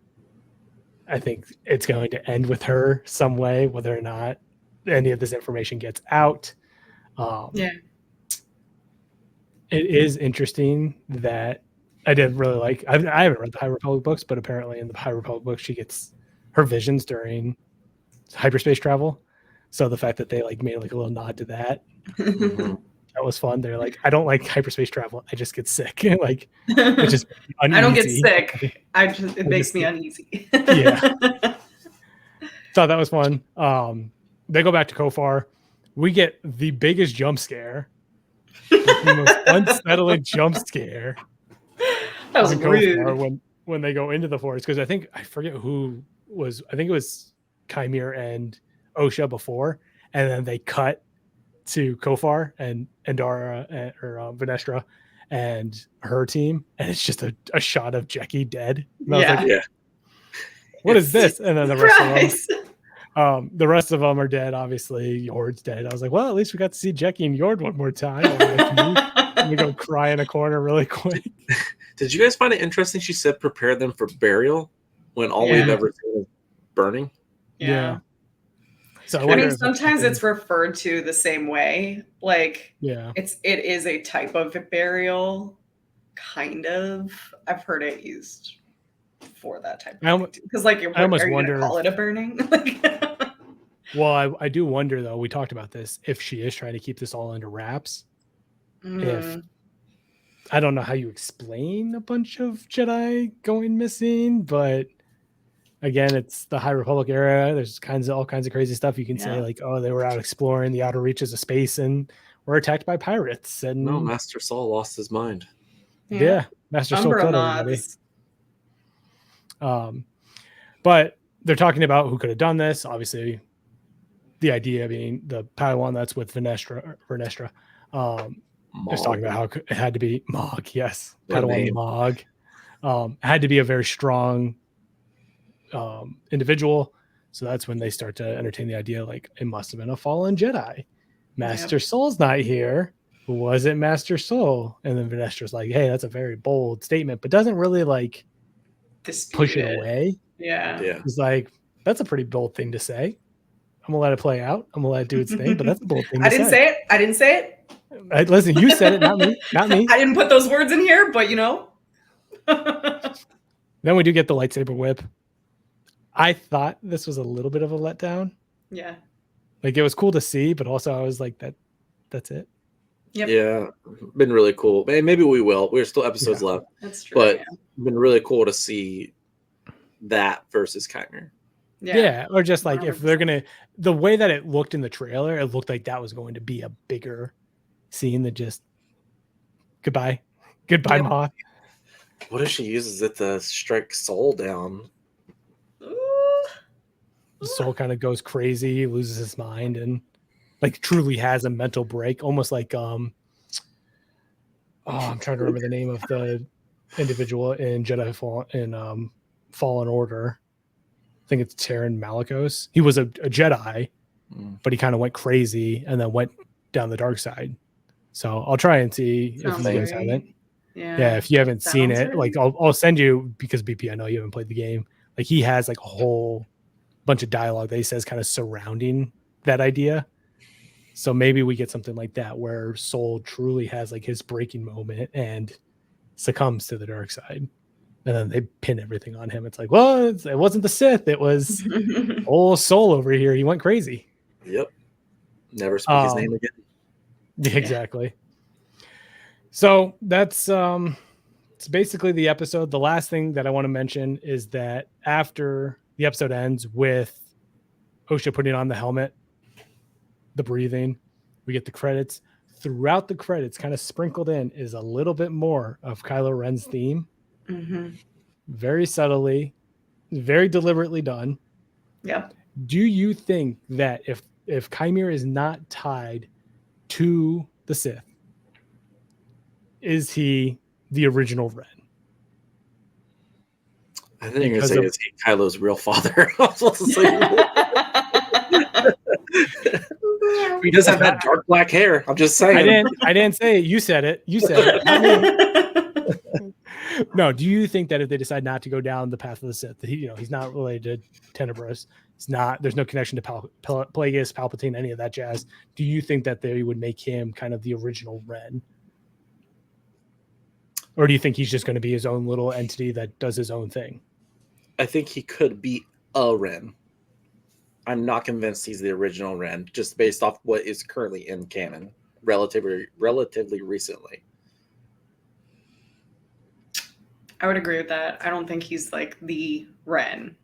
I think it's going to end with her some way, whether or not any of this information gets out. It is interesting that I didn't really like. I haven't read the High Republic books, but apparently in the High Republic books, she gets her visions during hyperspace travel. So the fact that they like made like a little nod to that, that was fun. They're like, I don't like hyperspace travel. I just get sick. Like, it just I don't get sick. It makes me uneasy. Yeah. Thought that was fun. They go back to Kofar. We get the biggest jump scare, the most unsettling jump scare. That was rude. When they go into the forest, because I forget who was. I think it was Qimir and Osha before, and then they cut to Kofar and Andara or Venestra and her team, and it's just a shot of Jecki dead. And I was like, what is this? And then the rest of them are dead. Obviously, Yord's dead. I was like, well, at least we got to see Jecki and Yord one more time. We go cry in a corner really quick. Did you guys find it interesting? She said prepare them for burial when all we've ever seen is burning. Yeah. So I mean, sometimes it's referred to the same way. Like, it is a type of burial, kind of. I've heard it used for that type of thing. Because, like, are you going to call it a burning? Well, I do wonder, though, we talked about this, if she is trying to keep this all under wraps. If I don't know how you explain a bunch of Jedi going missing, but again, it's the High Republic era. There's all kinds of crazy stuff you can say, like, oh, they were out exploring the outer reaches of space and were attacked by pirates. And no, Master Saul lost his mind. Yeah, Master Saul killed everybody. But they're talking about who could have done this. Obviously, the idea being the Padawan that's with Venestra. Just talking about how it had to be Mog. Yes, Padawan Mog. Had to be a very strong individual. So that's when they start to entertain the idea, like, it must have been a fallen Jedi. Master Soul's not here. Was it Master Soul? And then Venestra's like, hey, that's a very bold statement, but doesn't really like push it away. Yeah. He's like, that's a pretty bold thing to say. I'm gonna let it play out. I'm gonna let it do its thing, but that's a bold thing to say. I didn't say it. Listen, you said it, not me. Not me. I didn't put those words in here, but you know. Then we do get the lightsaber whip. I thought this was a little bit of a letdown. Yeah. Like, it was cool to see, but also I was like, that's it. Yep. Yeah. Been really cool. Maybe we will. We're still episodes left. That's true. But been really cool to see that versus Qimir. Yeah. Or just like 100%. If they're gonna, the way that it looked in the trailer, it looked like that was going to be a bigger scene than just goodbye Moth. What if she uses it to strike Soul down? Soul kind of goes crazy, loses his mind, and like truly has a mental break, almost like I'm trying to remember the name of the individual in Fallen Order. I think it's Taron Malicos. He was a Jedi, but he kind of went crazy and then went down the dark side. So I'll try and see if you guys haven't. Yeah, if you haven't seen Sounds it, like right. I'll send you, because BP, I know you haven't played the game. Like he has like a whole bunch of dialogue that he says kind of surrounding that idea. So maybe we get something like that where Soul truly has like his breaking moment and succumbs to the dark side. And then they pin everything on him. It's like, well, it wasn't the Sith. It was old Soul over here. He went crazy. Yep. Never speak his name again. Yeah, exactly. So that's it's basically the episode. The last thing that I want to mention is that after the episode ends with Osha putting on the helmet, the breathing, we get the credits. Throughout the credits, kind of sprinkled in, is a little bit more of Kylo Ren's theme. Very subtly, very deliberately done. Yep. Do you think that if Qimir is not tied to the Sith, is he the original Ren? I think you're going to say it's Kylo's real father. I was supposed to say he does have that dark black hair. I'm just saying. I didn't say it. You said it. You said it. No, do you think that if they decide not to go down the path of the Sith, that he's not related to Tenebris, there's no connection to Plagueis, Palpatine, any of that jazz. Do you think that they would make him kind of the original Ren? Or do you think he's just going to be his own little entity that does his own thing? I think he could be a Ren. I'm not convinced he's the original Ren, just based off what is currently in canon, relatively recently. I would agree with that. I don't think he's like the Ren.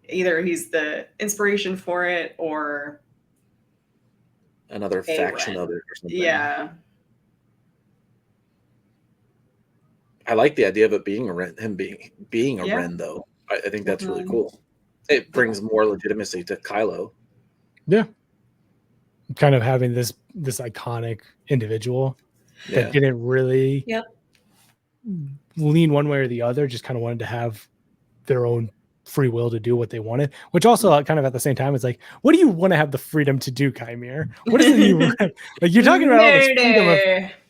Either he's the inspiration for it or another faction Ren. of it or something. Yeah. I like the idea of it being a Ren, him being a Ren, though. I think that's really cool. It brings more legitimacy to Kylo. Yeah. Kind of having this iconic individual that didn't really lean one way or the other, just kind of wanted to have their own free will to do what they wanted, which also kind of at the same time is like, what do you want to have the freedom to do, Qimir? What is it you want? Like you're talking about all this freedom of,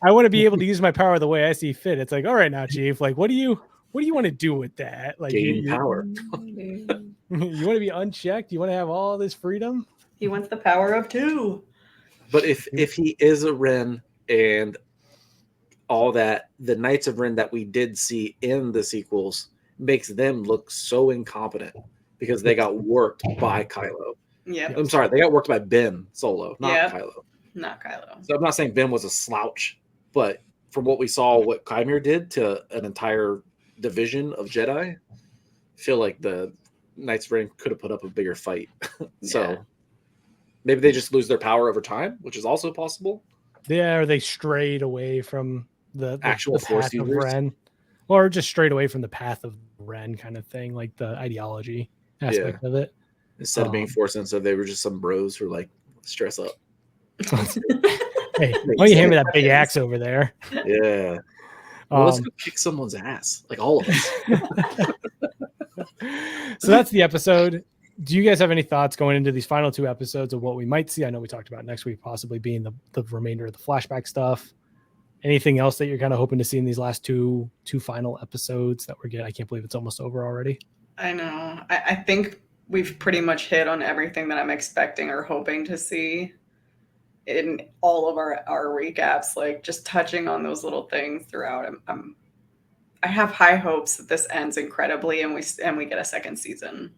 I want to be able to use my power the way I see fit. It's like, all right now, Chief, like what do you want to do with that? Like gain power. You want to be unchecked? You want to have all this freedom? He wants the power of two. But if he is a Ren and all that, the Knights of Ren that we did see in the sequels makes them look so incompetent because they got worked by Kylo. Yeah. I'm sorry, they got worked by Ben Solo, not Kylo. Not Kylo. So I'm not saying Ben was a slouch, but from what we saw, what Qimir did to an entire division of Jedi, I feel like the Knights of Ren could have put up a bigger fight. So maybe they just lose their power over time, which is also possible. Yeah, or they strayed away from the actual Force path of Ren, or just strayed away from the path of Ren kind of thing, like the ideology aspect of it. Instead of being Force sensitive, they were just some bros who were like, stress up. Hey, why don't you hand me that big axe over there? Yeah. Well, let's go kick someone's ass, like all of us. So that's the episode. Do you guys have any thoughts going into these final two episodes of what we might see? I know we talked about next week possibly being the remainder of the flashback stuff. Anything else that you're kind of hoping to see in these last two final episodes that we're getting? I can't believe it's almost over already. I know. I think we've pretty much hit on everything that I'm expecting or hoping to see in all of our recaps, like just touching on those little things throughout. I have high hopes that this ends incredibly and we get a second season.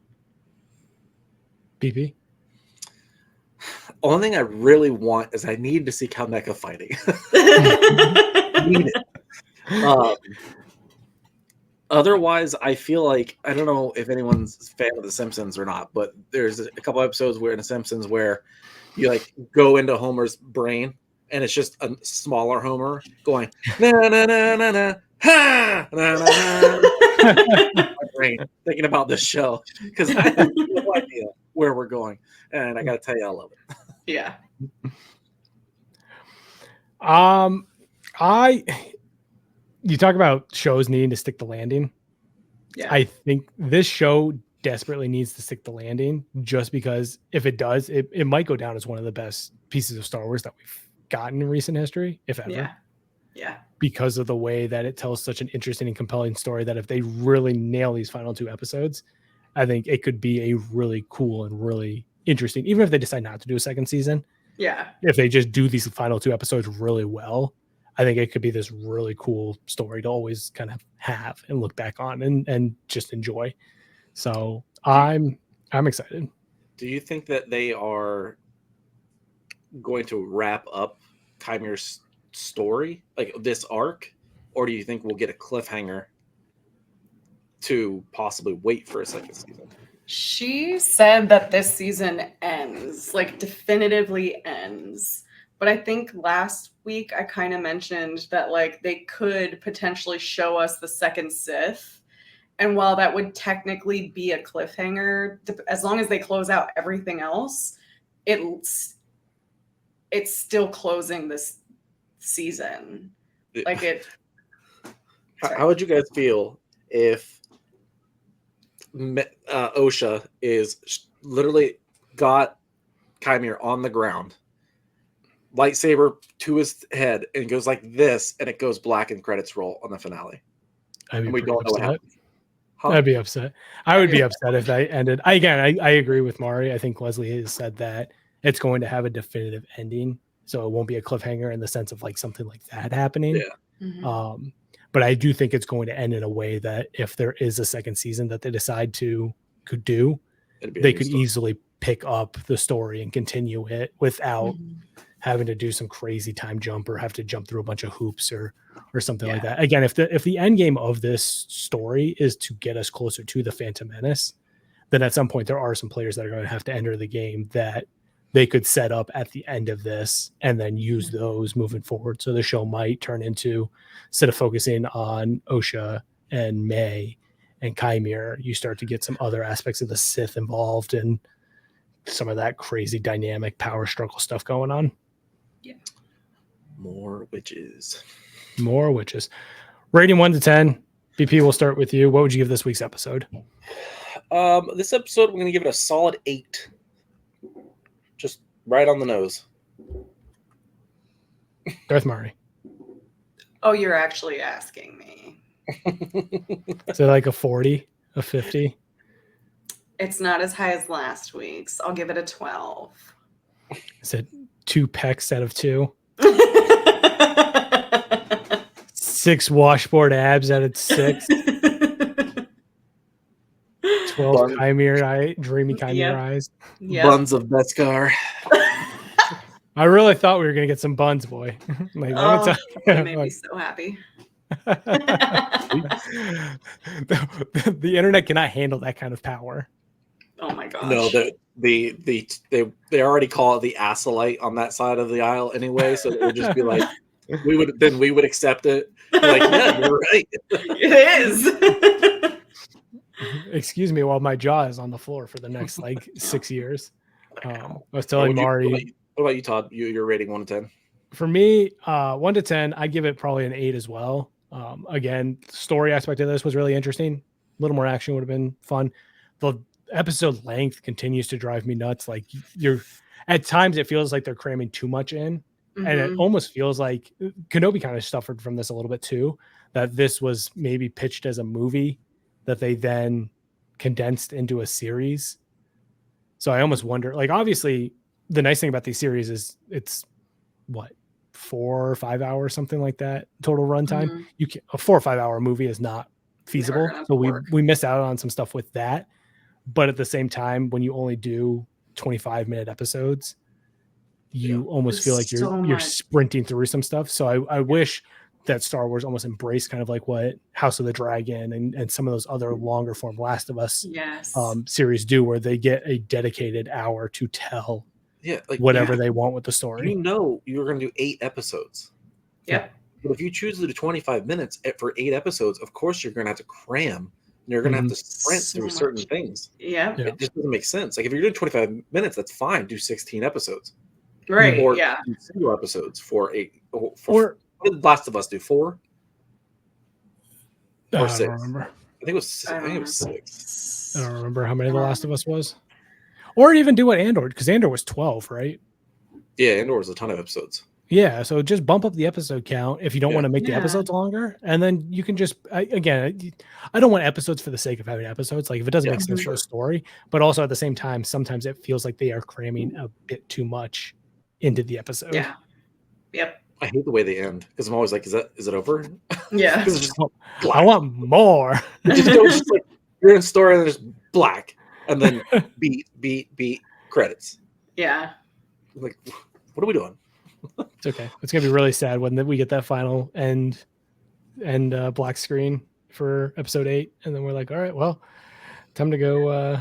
BP? Only thing I really want is I need to see Kalmeka fighting. Need it. Otherwise, I feel like, I don't know if anyone's a fan of The Simpsons or not, but there's a couple episodes where in The Simpsons where you like go into Homer's brain and it's just a smaller Homer going na na na na na ha na na na. My brain thinking about this show because I have no idea where we're going, and I got to tell you, I love it. Yeah. You talk about shows needing to stick the landing. Yeah. I think this show desperately needs to stick the landing just because if it does, it might go down as one of the best pieces of Star Wars that we've gotten in recent history, if ever. Yeah. Yeah. because of the way that it tells such an interesting and compelling story that if they really nail these final 2 episodes, I think it could be a really cool and really interesting, even if they decide not to do a second season. Yeah. If they just do these final 2 episodes really well, I think it could be this really cool story to always kind of have and look back on and just enjoy. So I'm excited. Do you think that they are going to wrap up Chimir's story, like this arc, or do you think we'll get a cliffhanger to possibly wait for a second season? She said that this season ends, like definitively ends. But I think last week I kind of mentioned that like they could potentially show us the second Sith. And while that would technically be a cliffhanger, as long as they close out everything else, it's still closing this season. Like it. How would you guys feel if Osha literally got Qimir on the ground, lightsaber to his head, and goes like this, and it goes black and credits roll on the finale? I'd be And we pretty don't know what upset. happens. Huh? I'd be upset. I would be upset if that ended. I agree with Mari. I think Leslie has said that it's going to have a definitive ending, so it won't be a cliffhanger in the sense of like something like that happening. Yeah. Mhm. But I do think it's going to end in a way that if there is a second season that they decide to could do, they could easily pick up the story and continue it without having to do some crazy time jump or have to jump through a bunch of hoops or something like that. Again, if the end game of this story is to get us closer to the Phantom Menace, then at some point there are some players that are going to have to enter the game that they could set up at the end of this and then use those moving forward. So the show might turn into, instead of focusing on Osha and May and Qimir, you start to get some other aspects of the Sith involved and some of that crazy dynamic power struggle stuff going on. Yeah. More witches. More witches. Rating 1 to 10. BP, we'll start with you. What would you give this week's episode? This episode, we're going to give it a solid 8. Just right on the nose. Darth Mari. Oh, you're actually asking me. Is it like a 40, a 50? It's not as high as last week's. I'll give it a 12. Is it 2 pecs out of 2? 6 washboard abs out of 6? 12 dreamy Qimir eyes. Yep. Buns of Beskar. I really thought we were gonna get some buns, boy. Like, That made me so happy. the internet cannot handle that kind of power. Oh my gosh. No, they already call it the Acolyte on that side of the aisle anyway, so it would just be like we would accept it. Like, yeah, you're right. It is. Excuse me while my jaw is on the floor for the next like 6 years. I was telling Mari. What about you, Todd? Your rating 1 to 10? For me, 1 to 10, I give it probably an 8 as well. Again, story aspect of this was really interesting. A little more action would have been fun. The episode length continues to drive me nuts. Like at times it feels like they're cramming too much in. And it almost feels like Kenobi kind of suffered from this a little bit too, that this was maybe pitched as a movie that they then condensed into a series. So I almost wonder, like, obviously the nice thing about these series is it's what, 4 or 5 hours, something like that total runtime. A 4 or 5 hour movie is not feasible. So we miss out on some stuff with that. But at the same time, when you only do 25-minute episodes, you almost feel like you're sprinting through some stuff. So I wish that Star Wars almost embraced kind of like what House of the Dragon and some of those other longer form Last of Us series do, where they get a dedicated hour to tell whatever they want with the story. You know you're going to do 8 episodes. Yep. But if you choose to do 25 minutes for 8 episodes, of course you're going to have to cram. You're going to have to sprint through certain things. Yeah. It just doesn't make sense. Like if you're doing 25 minutes, that's fine. Do 16 episodes. Right. Or do single episodes for 8. What did Last of Us do? 4? Or 6? I don't remember. I think it was 6. I don't remember how many The Last of Us was. Or even do what Andor, because Andor was 12, right? Yeah, Andor was a ton of episodes. Yeah, so just bump up the episode count if you don't Yeah. want to make the Yeah. episodes longer, and then you can just I don't want episodes for the sake of having episodes. Like if it doesn't Yeah, make sense Mhm. for the story, but also at the same time, sometimes it feels like they are cramming a bit too much into the episode. Yeah. Yep. I hate the way they end because I'm always like, is it over? Yeah. Because it's just I black. want more. just like you're in story and there's black, and then beat credits. Yeah. Like, what are we doing? It's okay. It's gonna be really sad when we get that final end black screen for episode 8, and then we're like, all right, well, time to go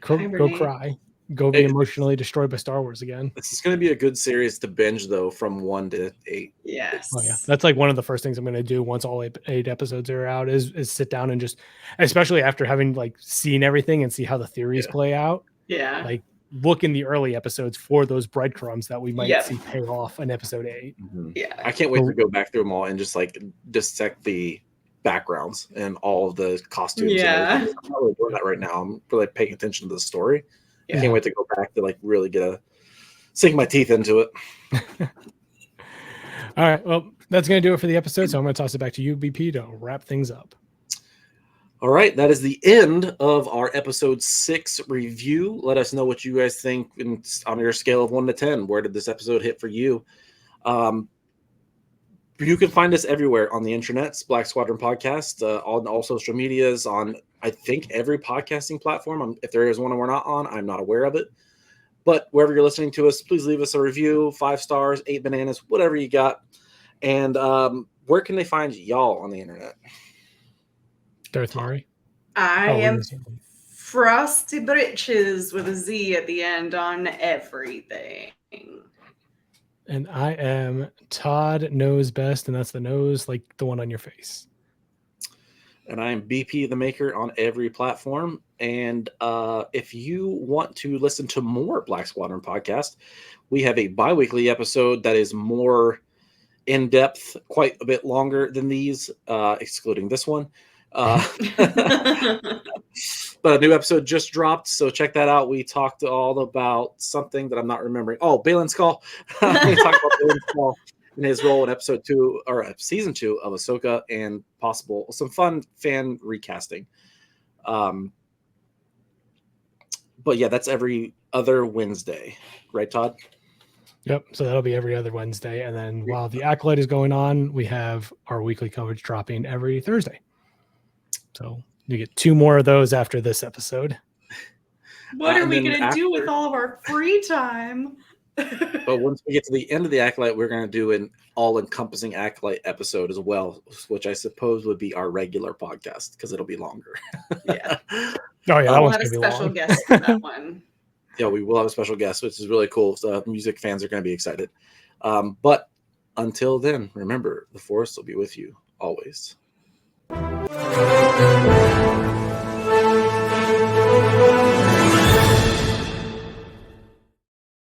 go Hibernate. cry, go be Hey, emotionally destroyed by Star Wars again. This is going to be a good series to binge, though, from 1 to 8. Yes. Oh yeah, that's like one of the first things I'm going to do once all 8 episodes are out is sit down and just, especially after having like seen everything and see how the theories Yeah. play out, Yeah. like look in the early episodes for those breadcrumbs that we might Yep. see pay off in episode 8. Yeah. I can't wait to go back through them all and just like dissect the backgrounds and all of the costumes. Yeah. And everything. I'm not really doing that right now. I'm really paying attention to the story. I Yeah. can't wait to go back to like really sink my teeth into it. All right, well, that's going to do it for the episode. So I'm going to toss it back to you, BP, to wrap things up. All right, that is the end of our episode 6 review. Let us know what you guys think on your scale of 1 to 10. Where did this episode hit for you? You can find us everywhere on the internets, Black Squadron Podcast, on all social medias, on I think every podcasting platform. If there is one we're not on, I'm not aware of it. But wherever you're listening to us, please leave us a review, 5 stars, 8 bananas, whatever you got. And where can they find y'all on the internet? Darth Murray. I Oh, am yes. Frosty Britches with a Z at the end on everything. And I am Todd Knows Best, and that's the nose, like the one on your face. And I am BP the Maker on every platform. And if you want to listen to more Black Squadron podcast, we have a bi-weekly episode that is more in-depth, quite a bit longer than these, excluding this one. But a new episode just dropped, so check that out. We talked all about something that I'm not remembering. Oh, Balin Skull. We talked about Balin Skull and his role in episode 2 or season 2 of Ahsoka, and possible some fun fan recasting. But yeah, that's every other Wednesday, right, Todd? Yep. So that'll be every other Wednesday. And then while the Acolyte is going on, we have our weekly coverage dropping every Thursday. So you get 2 more of those after this episode. What are and we then going to do with after- all of our free time? But once we get to the end of the Acolyte, we're going to do an all-encompassing Acolyte episode as well, which I suppose would be our regular podcast because it'll be longer. Yeah. Oh yeah, that We'll one's have a gonna be special long. guest for that one. Yeah, we will have a special guest, which is really cool. So music fans are going to be excited. But until then, remember, the Force will be with you always.